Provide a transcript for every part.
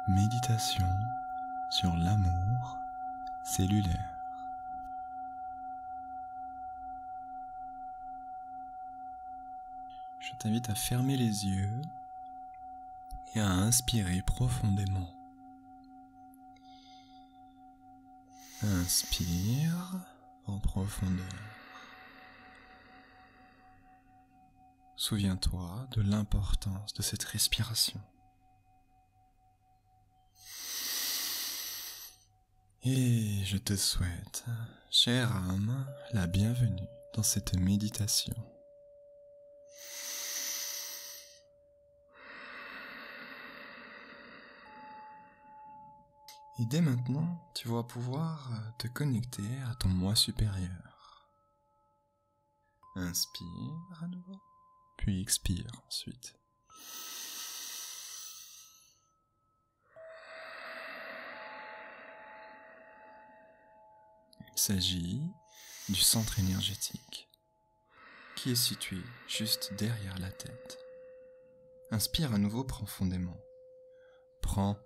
Méditation sur l'amour cellulaire. Je t'invite à fermer les yeux et à inspirer profondément. Inspire en profondeur. Souviens-toi de l'importance de cette respiration. Et je te souhaite, chère âme, la bienvenue dans cette méditation. Et dès maintenant, tu vas pouvoir te connecter à ton moi supérieur. Inspire à nouveau, puis expire ensuite. Il s'agit du centre énergétique qui est situé juste derrière la tête. Inspire à nouveau profondément. Prends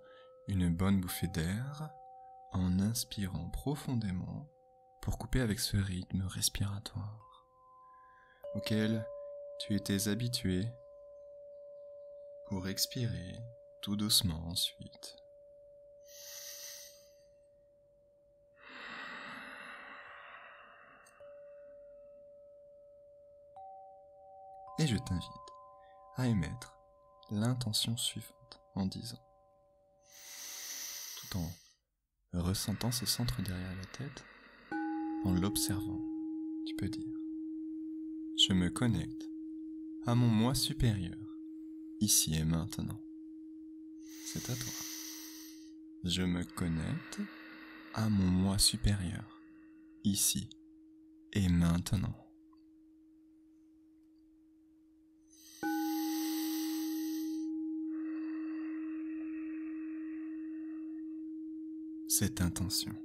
une bonne bouffée d'air en inspirant profondément pour couper avec ce rythme respiratoire auquel tu étais habitué pour expirer tout doucement ensuite. Et je t'invite à émettre l'intention suivante en disant, tout en ressentant ce centre derrière la tête, en l'observant, tu peux dire: je me connecte à mon moi supérieur, ici et maintenant. C'est à toi. Je me connecte à mon moi supérieur, ici et maintenant. Cette intention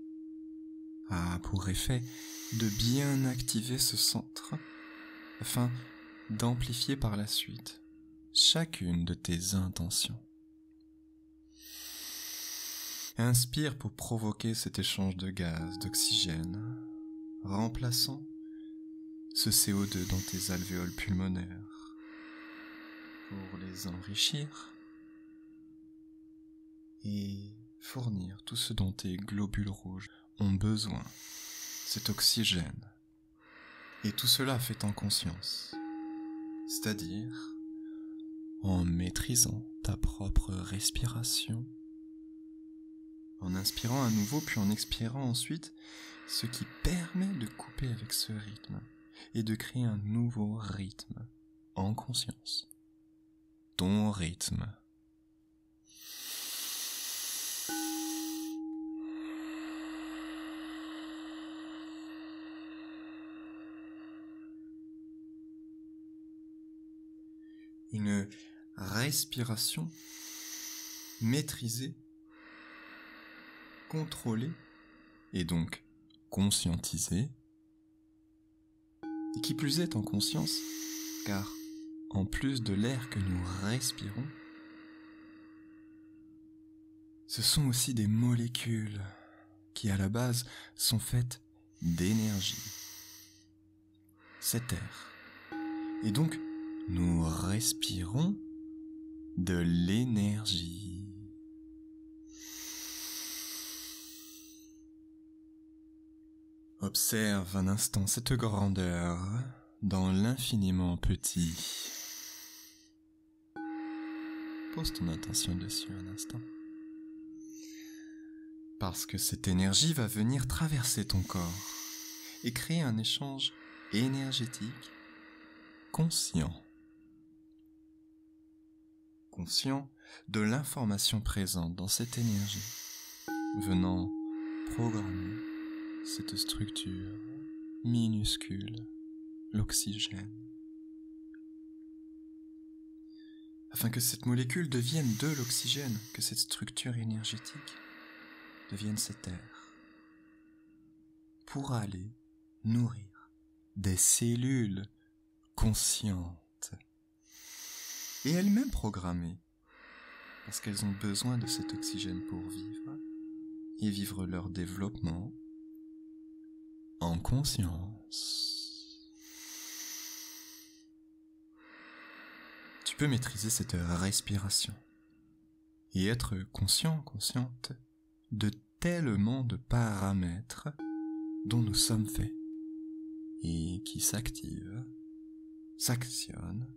a pour effet de bien activer ce centre afin d'amplifier par la suite chacune de tes intentions. Inspire pour provoquer cet échange de gaz, d'oxygène, remplaçant ce CO2 dans tes alvéoles pulmonaires pour les enrichir et fournir tout ce dont tes globules rouges ont besoin, cet oxygène. Et tout cela fait en conscience, c'est-à-dire en maîtrisant ta propre respiration, en inspirant à nouveau puis en expirant ensuite, ce qui permet de couper avec ce rythme et de créer un nouveau rythme en conscience. Ton rythme. Une respiration maîtrisée, contrôlée et donc conscientisée, et qui plus est en conscience, car en plus de l'air que nous respirons, ce sont aussi des molécules qui à la base sont faites d'énergie. Cet air. Et donc, nous respirons de l'énergie. Observe un instant cette grandeur dans l'infiniment petit. Pose ton attention dessus un instant. Parce que cette énergie va venir traverser ton corps et créer un échange énergétique conscient. Conscient de l'information présente dans cette énergie, venant programmer cette structure minuscule, l'oxygène, afin que cette molécule devienne de l'oxygène, que cette structure énergétique devienne cet air, pour aller nourrir des cellules conscientes et elle-même programmée parce qu'elles ont besoin de cet oxygène pour vivre et vivre leur développement en conscience. Tu peux maîtriser cette respiration et être consciente de tellement de paramètres dont nous sommes faits et qui s'activent, s'actionnent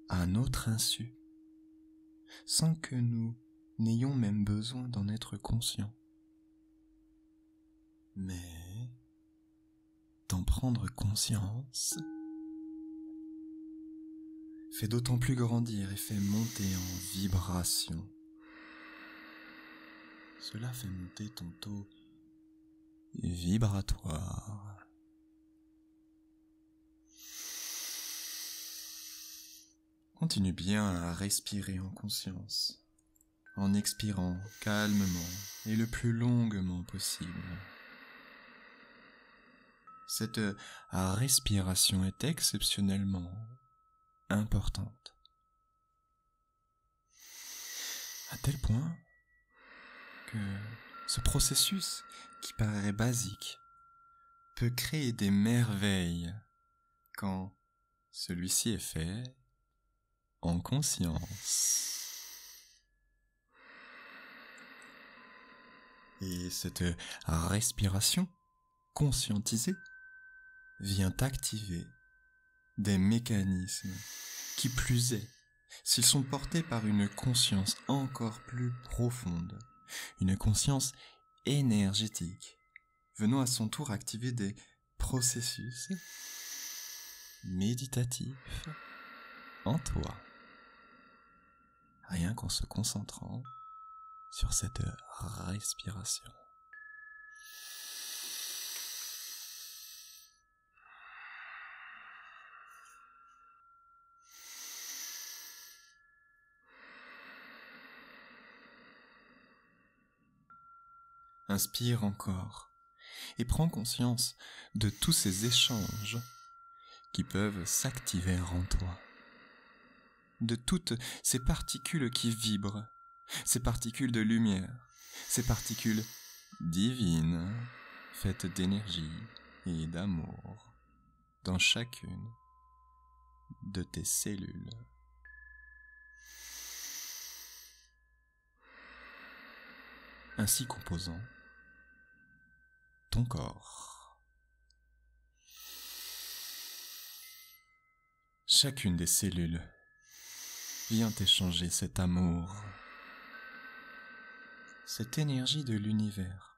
à notre insu, sans que nous n'ayons même besoin d'en être conscients. Mais d'en prendre conscience fait d'autant plus grandir et fait monter en vibration. Cela fait monter ton taux vibratoire. Continue bien à respirer en conscience, en expirant calmement et le plus longuement possible. Cette respiration est exceptionnellement importante, à tel point que ce processus qui paraît basique peut créer des merveilles quand celui-ci est fait en conscience. Et cette respiration conscientisée vient activer des mécanismes qui plus est, s'ils sont portés par une conscience encore plus profonde, une conscience énergétique, venant à son tour activer des processus méditatifs en toi, rien qu'en se concentrant sur cette respiration. Inspire encore et prends conscience de tous ces échanges qui peuvent s'activer en toi, de toutes ces particules qui vibrent, ces particules de lumière, ces particules divines, faites d'énergie et d'amour dans chacune de tes cellules. Ainsi composant ton corps. Chacune des cellules vient échanger cet amour. Cette énergie de l'univers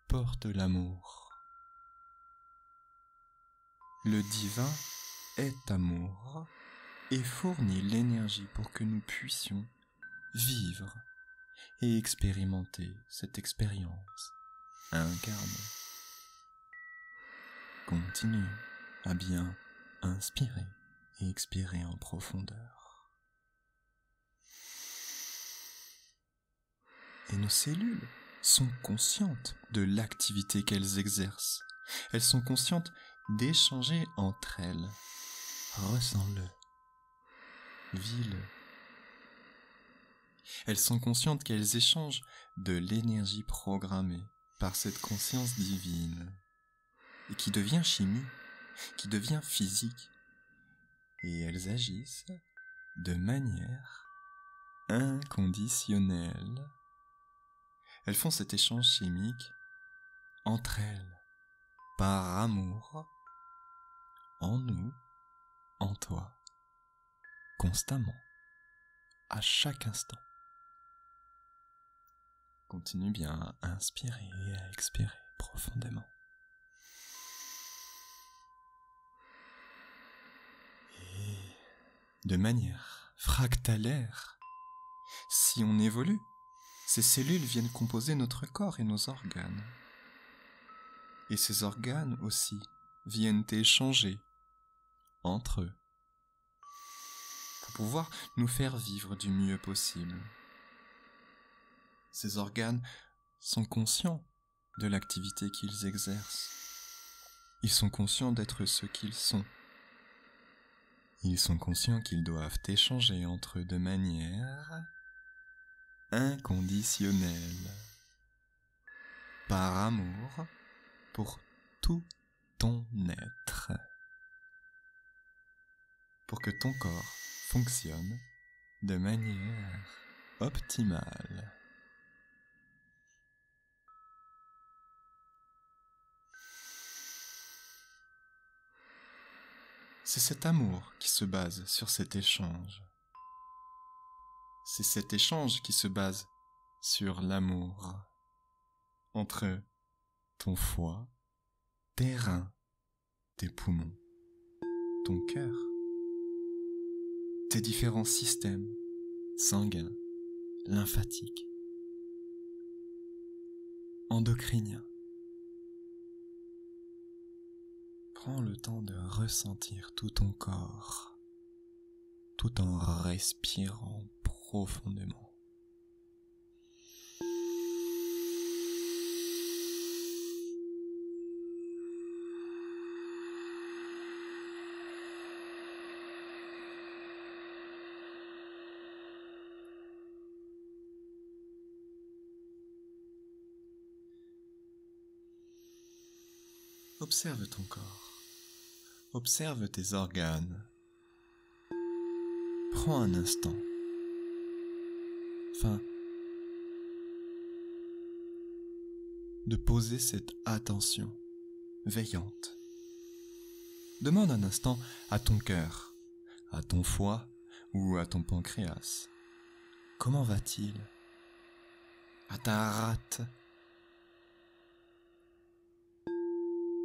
porte l'amour. Le divin est amour et fournit l'énergie pour que nous puissions vivre et expérimenter cette expérience incarnée. Continue à bien inspirer et expirer en profondeur. Et nos cellules sont conscientes de l'activité qu'elles exercent. Elles sont conscientes d'échanger entre elles. Ressens-le. Vis-le. Elles sont conscientes qu'elles échangent de l'énergie programmée par cette conscience divine et qui devient chimie, qui devient physique. Et elles agissent de manière inconditionnelle. Elles font cet échange chimique entre elles, par amour, en nous, en toi, constamment, à chaque instant. Continue bien à inspirer et à expirer profondément. Et de manière fractalaire, si on évolue, ces cellules viennent composer notre corps et nos organes. Et ces organes aussi viennent échanger entre eux pour pouvoir nous faire vivre du mieux possible. Ces organes sont conscients de l'activité qu'ils exercent. Ils sont conscients d'être ce qu'ils sont. Ils sont conscients qu'ils doivent échanger entre eux de manière inconditionnel. Par amour pour tout ton être. Pour que ton corps fonctionne de manière optimale. C'est cet amour qui se base sur cet échange. C'est cet échange qui se base sur l'amour entre ton foie, tes reins, tes poumons, ton cœur, tes différents systèmes sanguins, lymphatiques, endocriniens. Prends le temps de ressentir tout ton corps, tout en respirant profondément. Observe ton corps, observe tes organes. Prends un instant, afin de poser cette attention veillante. Demande un instant à ton cœur, à ton foie ou à ton pancréas. Comment va-t-il? À ta rate?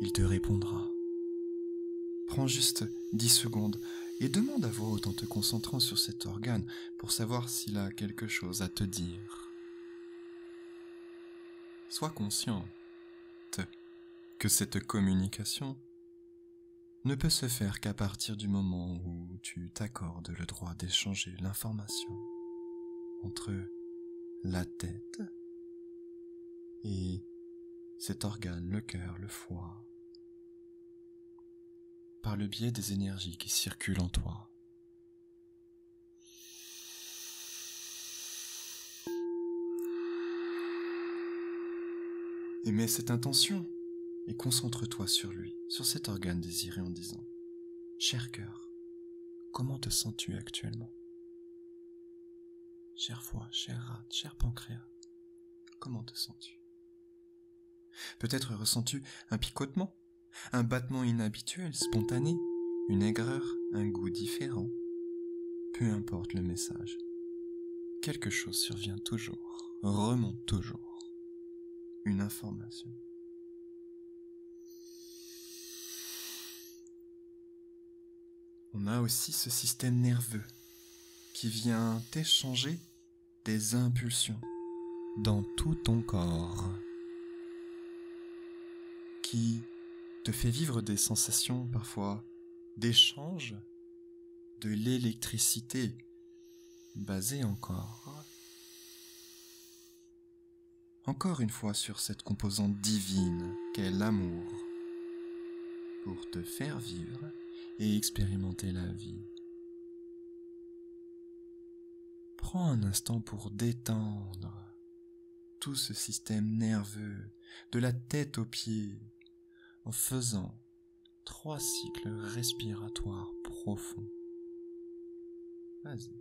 Il te répondra. Prends juste 10 secondes et demande à voix haute en te concentrant sur cet organe pour savoir s'il a quelque chose à te dire. Sois consciente que cette communication ne peut se faire qu'à partir du moment où tu t'accordes le droit d'échanger l'information entre la tête et cet organe, le cœur, le foie, par le biais des énergies qui circulent en toi. Et mets cette intention et concentre-toi sur lui, sur cet organe désiré en disant « Cher cœur, comment te sens-tu actuellement ? Cher foie, cher rate, cher pancréas, comment te sens-tu ? Peut-être ressens-tu un picotement, un battement inhabituel, spontané, une aigreur, un goût différent. Peu importe le message, quelque chose survient toujours, remonte toujours, une information. On a aussi ce système nerveux qui vient t'échanger des impulsions dans tout ton corps, qui te fait vivre des sensations parfois d'échange, de l'électricité basée encore une fois sur cette composante divine qu'est l'amour, pour te faire vivre et expérimenter la vie. Prends un instant pour détendre tout ce système nerveux, de la tête aux pieds, en faisant 3 cycles respiratoires profonds. Vas-y.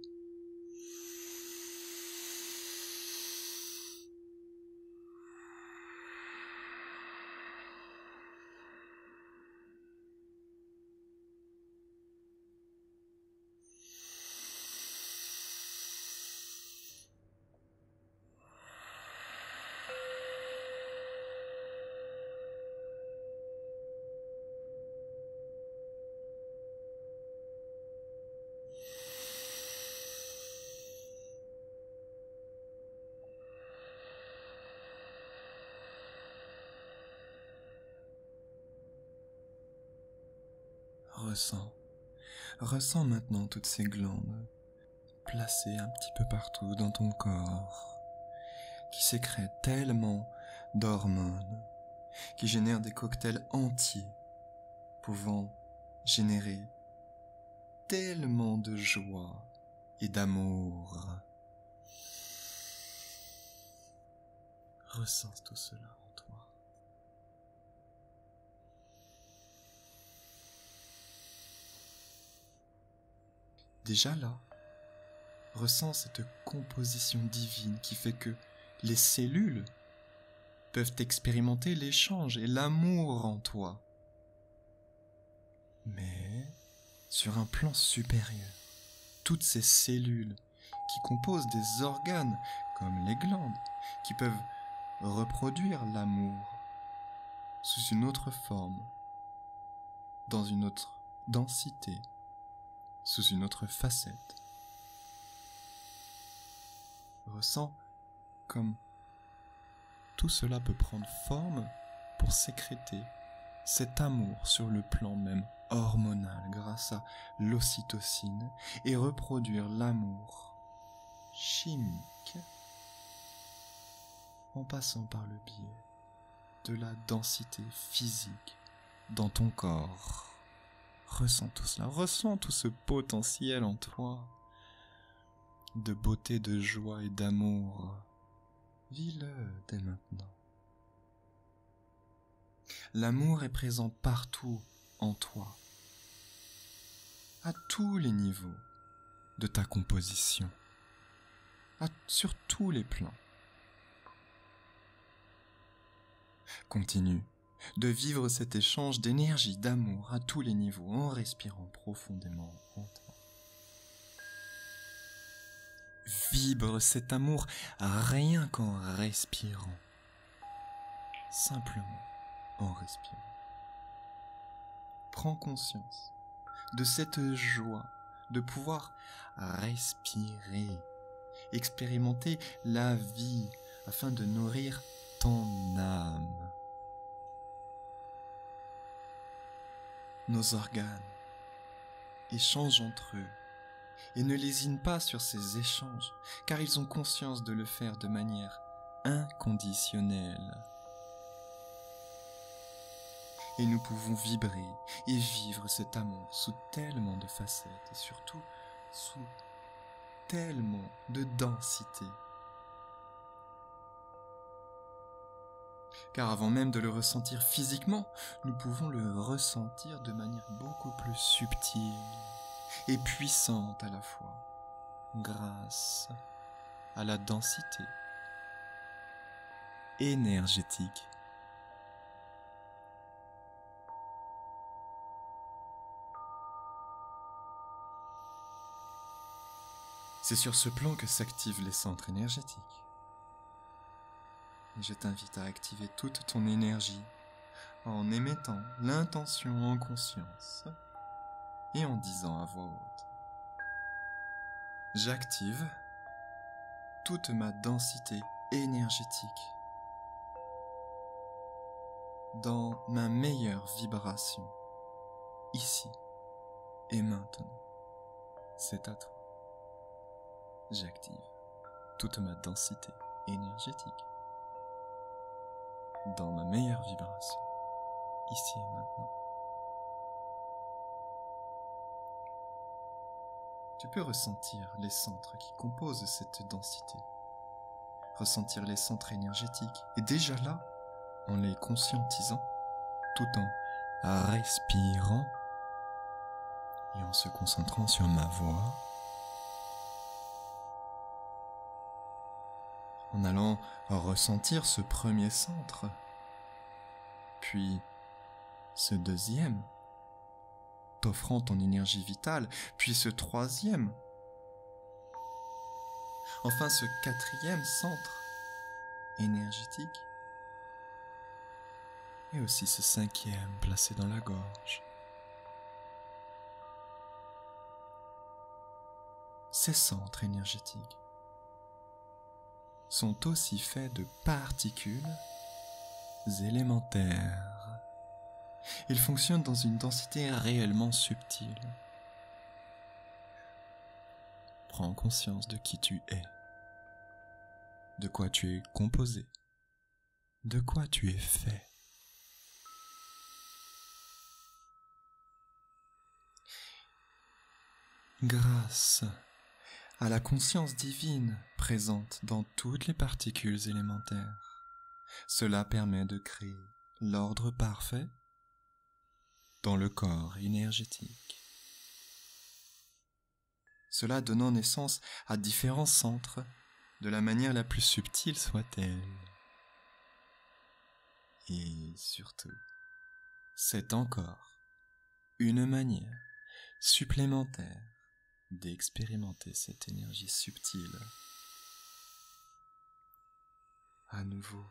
Ressens maintenant toutes ces glandes placées un petit peu partout dans ton corps, qui sécrètent tellement d'hormones, qui génèrent des cocktails entiers, pouvant générer tellement de joie et d'amour. Ressens tout cela en toi. Déjà là, ressens cette composition divine qui fait que les cellules peuvent expérimenter l'échange et l'amour en toi. Mais sur un plan supérieur, toutes ces cellules qui composent des organes comme les glandes, qui peuvent reproduire l'amour sous une autre forme, dans une autre densité, sous une autre facette. Ressens comme tout cela peut prendre forme pour sécréter cet amour sur le plan même hormonal grâce à l'ocytocine et reproduire l'amour chimique en passant par le biais de la densité physique dans ton corps. Ressens tout cela, ressens tout ce potentiel en toi de beauté, de joie et d'amour. Vis-le dès maintenant. L'amour est présent partout en toi, à tous les niveaux de ta composition, sur tous les plans. Continue de vivre cet échange d'énergie, d'amour à tous les niveaux en respirant profondément en toi. Vibre cet amour rien qu'en respirant, simplement en respirant. Prends conscience de cette joie de pouvoir respirer, expérimenter la vie afin de nourrir ton âme. Nos organes échangent entre eux et ne lésinent pas sur ces échanges car ils ont conscience de le faire de manière inconditionnelle. Et nous pouvons vibrer et vivre cet amour sous tellement de facettes et surtout sous tellement de densité. Car avant même de le ressentir physiquement, nous pouvons le ressentir de manière beaucoup plus subtile et puissante à la fois, grâce à la densité énergétique. C'est sur ce plan que s'activent les centres énergétiques. Et je t'invite à activer toute ton énergie en émettant l'intention en conscience et en disant à voix haute: j'active toute ma densité énergétique dans ma meilleure vibration, ici et maintenant. C'est à toi. J'active toute ma densité énergétique dans ma meilleure vibration, ici et maintenant. Tu peux ressentir les centres qui composent cette densité, ressentir les centres énergétiques, et déjà là, en les conscientisant, tout en respirant et en se concentrant sur ma voix, en allant ressentir ce premier centre, puis ce deuxième, t'offrant ton énergie vitale, puis ce troisième, enfin ce quatrième centre énergétique, et aussi ce cinquième placé dans la gorge. Ces centres énergétiques sont aussi faits de particules élémentaires. Ils fonctionnent dans une densité réellement subtile. Prends conscience de qui tu es, de quoi tu es composé, de quoi tu es fait. Grâce à la conscience divine présente dans toutes les particules élémentaires, Cela permet de créer l'ordre parfait dans le corps énergétique. Cela donnant naissance à différents centres de la manière la plus subtile soit-elle. Et surtout, c'est encore une manière supplémentaire d'expérimenter cette énergie subtile. À nouveau,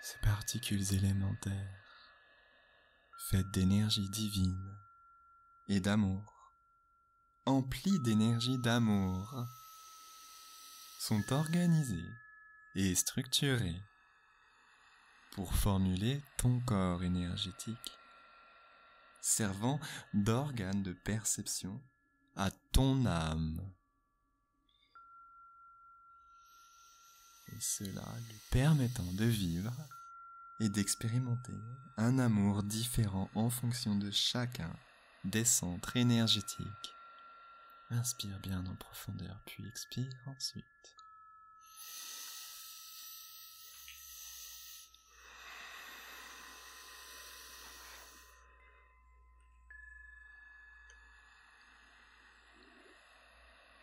ces particules élémentaires, faites d'énergie divine et d'amour, emplies d'énergie d'amour, sont organisées et structurées pour formuler ton corps énergétique, servant d'organe de perception à ton âme. Et cela lui permettant de vivre et d'expérimenter un amour différent en fonction de chacun des centres énergétiques. Inspire bien en profondeur, puis expire ensuite.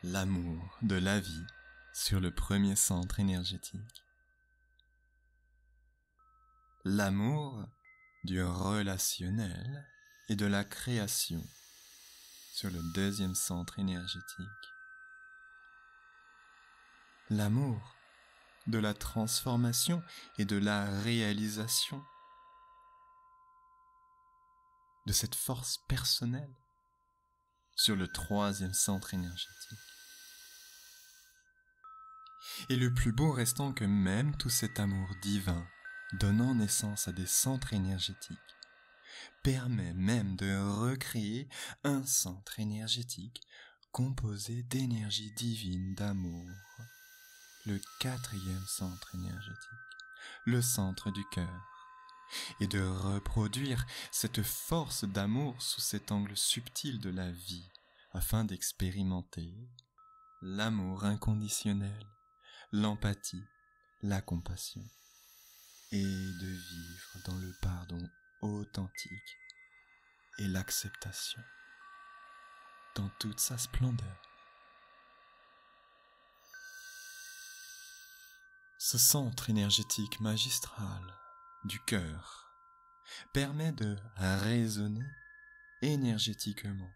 L'amour de la vie sur le premier centre énergétique. L'amour du relationnel et de la création sur le deuxième centre énergétique. L'amour de la transformation et de la réalisation de cette force personnelle sur le troisième centre énergétique. Et le plus beau restant que même tout cet amour divin donnant naissance à des centres énergétiques permet même de recréer un centre énergétique composé d'énergie divine d'amour, le quatrième centre énergétique, le centre du cœur, et de reproduire cette force d'amour sous cet angle subtil de la vie afin d'expérimenter l'amour inconditionnel, l'empathie, la compassion, et de vivre dans le pardon authentique et l'acceptation dans toute sa splendeur. Ce centre énergétique magistral du cœur permet de raisonner énergétiquement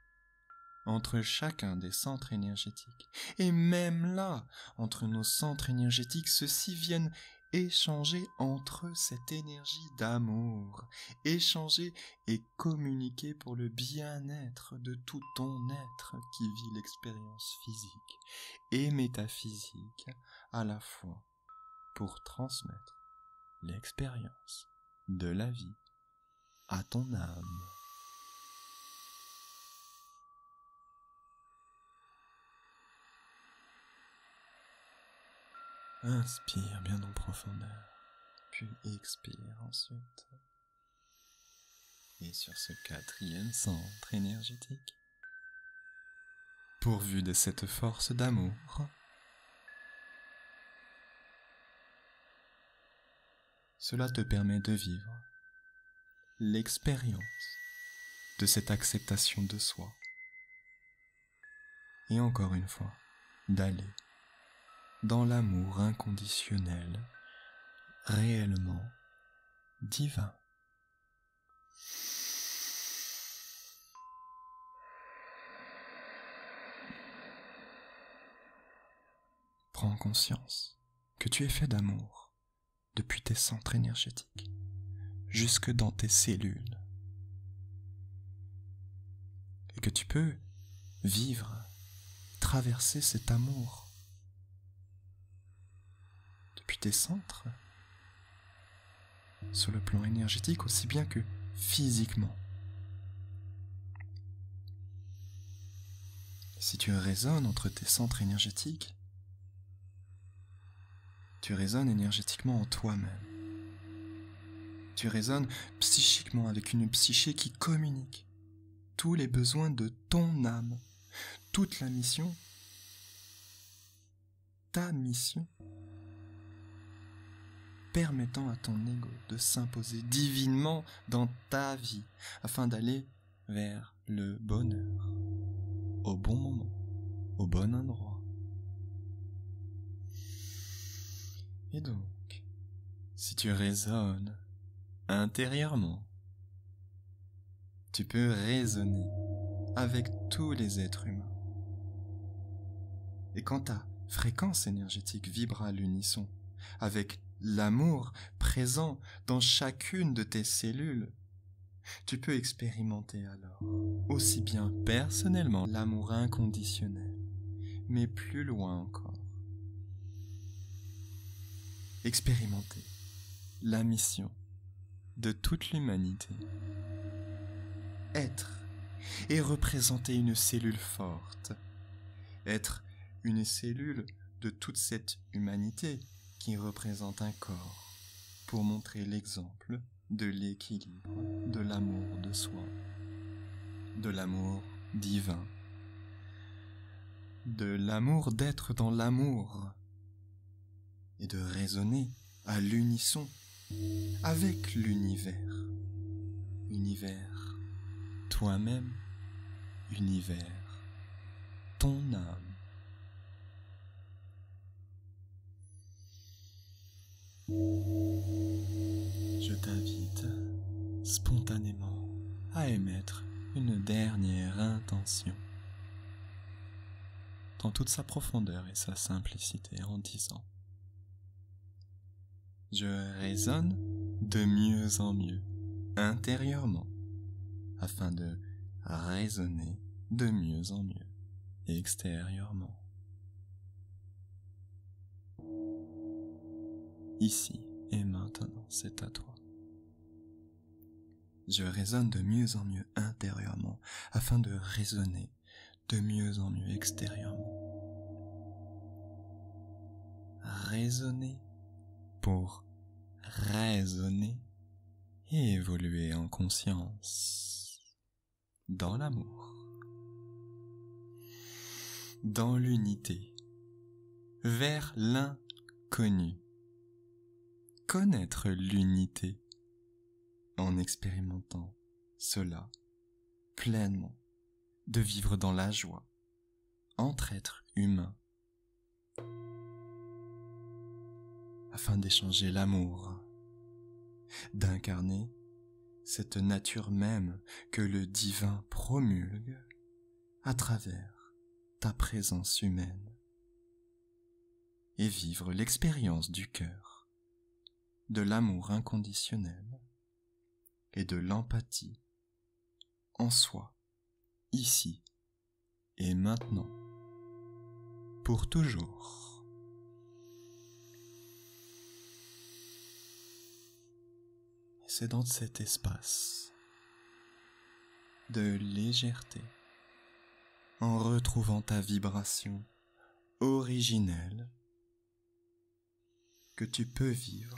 entre chacun des centres énergétiques. Et même là, entre nos centres énergétiques, ceux-ci viennent échanger entre eux cette énergie d'amour, échanger et communiquer pour le bien-être de tout ton être qui vit l'expérience physique et métaphysique à la fois, pour transmettre l'expérience de la vie à ton âme. Inspire bien en profondeur, puis expire ensuite. Et sur ce quatrième centre énergétique, pourvu de cette force d'amour, cela te permet de vivre l'expérience de cette acceptation de soi. Et encore une fois, d'aller dans l'amour inconditionnel, réellement divin. Prends conscience que tu es fait d'amour depuis tes centres énergétiques, jusque dans tes cellules, et que tu peux vivre, traverser cet amour depuis tes centres, sur le plan énergétique aussi bien que physiquement. Si tu résonnes entre tes centres énergétiques, tu résonnes énergétiquement en toi-même. Tu résonnes psychiquement avec une psyché qui communique tous les besoins de ton âme, toute la mission, ta mission permettant à ton ego de s'imposer divinement dans ta vie afin d'aller vers le bonheur, au bon moment, au bon endroit. Et donc, si tu raisonnes intérieurement, tu peux raisonner avec tous les êtres humains. Et quand ta fréquence énergétique vibre à l'unisson, avec l'amour présent dans chacune de tes cellules, tu peux expérimenter alors, aussi bien personnellement, l'amour inconditionnel, mais plus loin encore. Expérimenter la mission de toute l'humanité. Être et représenter une cellule forte. Être une cellule de toute cette humanité qui représente un corps pour montrer l'exemple de l'équilibre, de l'amour de soi, de l'amour divin, de l'amour d'être dans l'amour et de résonner à l'unisson avec l'univers. Univers, toi-même, univers, ton âme. Je t'invite spontanément à émettre une dernière intention dans toute sa profondeur et sa simplicité en disant: je résonne de mieux en mieux intérieurement afin de résonner de mieux en mieux extérieurement. Ici et maintenant, c'est à toi. Je résonne de mieux en mieux intérieurement afin de résonner de mieux en mieux extérieurement. Résonner pour raisonner et évoluer en conscience, dans l'amour, dans l'unité, vers l'inconnu. Connaître l'unité en expérimentant cela pleinement, de vivre dans la joie entre êtres humains afin d'échanger l'amour, d'incarner cette nature même que le divin promulgue à travers ta présence humaine et vivre l'expérience du cœur, de l'amour inconditionnel et de l'empathie en soi, ici et maintenant, pour toujours. Et c'est dans cet espace de légèreté, en retrouvant ta vibration originelle, que tu peux vivre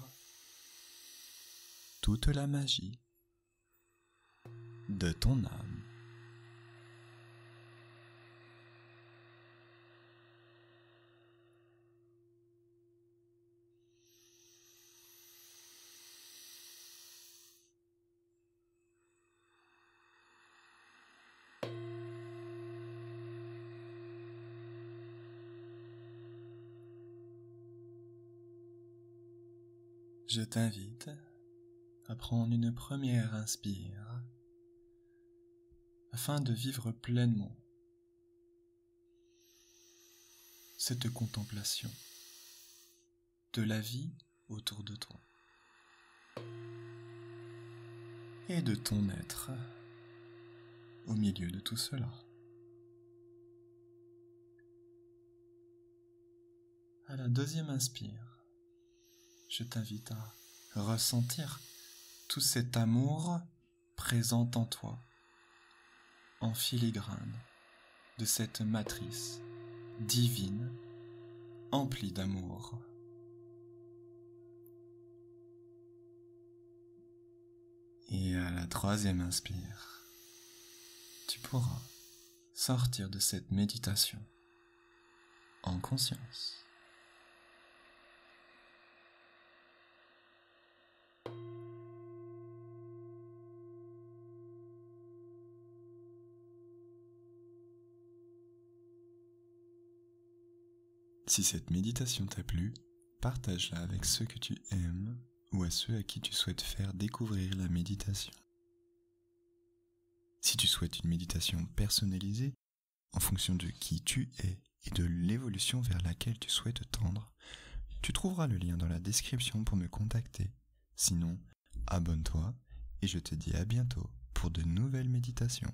toute la magie de ton âme. Je t'invite à prendre une première inspire afin de vivre pleinement cette contemplation de la vie autour de toi et de ton être au milieu de tout cela. À la deuxième inspire, je t'invite à ressentir tout cet amour présent en toi, en filigrane de cette matrice divine, emplie d'amour. Et à la troisième inspire, tu pourras sortir de cette méditation en conscience. Si cette méditation t'a plu, partage-la avec ceux que tu aimes ou à ceux à qui tu souhaites faire découvrir la méditation. Si tu souhaites une méditation personnalisée, en fonction de qui tu es et de l'évolution vers laquelle tu souhaites tendre, tu trouveras le lien dans la description pour me contacter. Sinon, abonne-toi et je te dis à bientôt pour de nouvelles méditations.